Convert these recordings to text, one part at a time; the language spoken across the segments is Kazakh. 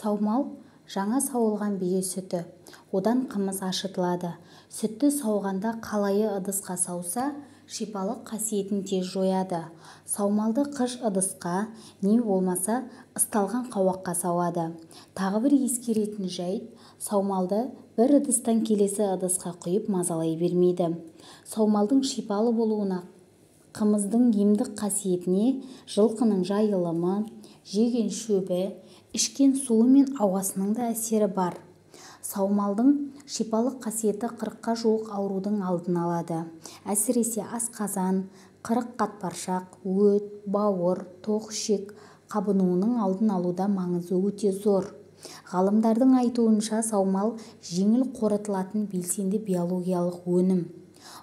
Саумал жаңа сауылған бие сүті, одан қымыз ашытылады. Сүтті сауғанда қалайы ыдысқа сауса, шипалық қасиетін тез жояды. Саумалды қыш ыдысқа, не болмаса ысталған қауаққа сауады. Тағы бір ескеретін жайт, саумалды бір ыдыстан келесі ыдысқа құйып мазалай бермейді. Саумалдың шипалы болуына, қымыздың емдік қасиетіне, жылқының жайылымы, жеген шөбі, ішкен суы мен ауасының да әсері бар. Саумалдың шипалық қасиеті 40-қа жуық аурудың алдын алады. Әсіресе асқазан, қырық қатпаршақ, өт, бауыр, тоқ ішек қабынуының алдын алуда маңызы өте зор. Ғалымдардың айтуынша саумал жеңіл қорытылатын белсенді биологиялық өнім.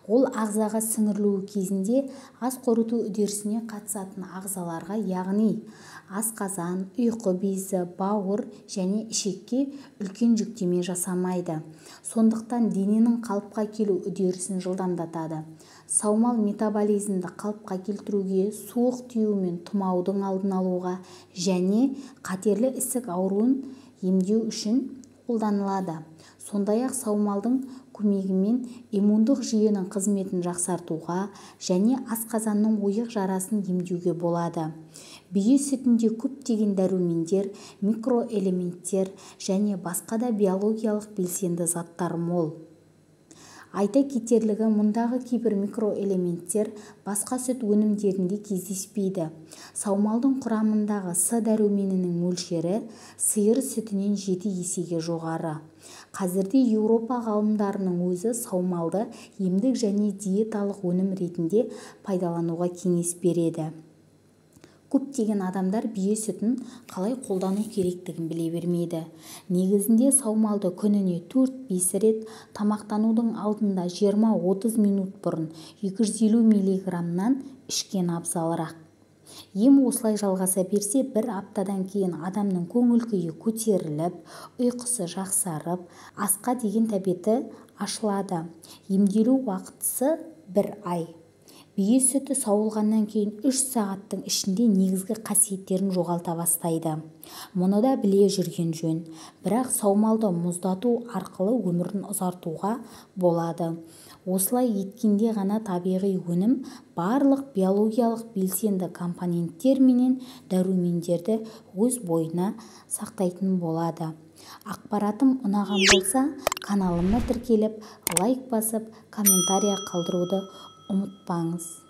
Ол ағзаға сіңірілуі кезінде ас қорыту үдерісіне қатысатын ағзаларға, яғни асқазан, ұйқы безі, бауыр және ішекке үлкен жүктеме жасамайды. Сондықтан дененің қалыпқа келу үдерісін жылдамдатады. Саумал метаболизмді қалыпқа келтіруге, суық тию мен тұмаудың алдын алуға және қатерлі ісік ауруын емдеу үшін қолданылады. Сондай-ақ саумалдың көмегімен иммундық жүйенің қызметін жақсартуға және асқазанның ойық жарасын емдеуге болады. Бие сүтінде көптеген дәрумендер, микроэлементтер және басқа да биологиялық белсенді заттар мол. Айта кетерлігі, мұндағы кейбір микроэлементтер басқа сүт өнімдерінде кездеспейді. Саумалдың құрамындағы С дәруменінің мөлшері сиыр сүтінен 7 есеге жоғары. Қазірде Еуропа ғалымдарының өзі саумалды емдік және диеталық өнім ретінде пайдалануға кеңес береді. Көптеген адамдар бие сүтін қалай қолдану керектігін біле бермейді. Негізінде саумалды күніне 4-5 рет, тамақтанудың алдында 20-30 минут бұрын 250 мг-нан ішкен абзалырақ. Ем осылай жалғаса берсе, бір аптадан кейін адамның көңіл-күйі көтеріліп, ұйқысы жақсарып, асқа деген тәбеті ашылады. Емделу уақытысы 1 ай. Бие сүті сауылғаннан кейін 3 сағаттың ішінде негізгі қасиеттерін жоғалта бастайды. Мұны да біле жүрген жөн. Бірақ саумалды мұздату арқылы өмірін ұзартуға болады. Осылай еткенде ғана табиғи өнім барлық биологиялық белсенді компоненттер менен дәрумендерді өз бойына сақтайтын болады. Ақпаратым ұнаған болса, каналыма тіркеліп, лайк басып, комментария қалдыруды ұмытпаңыз.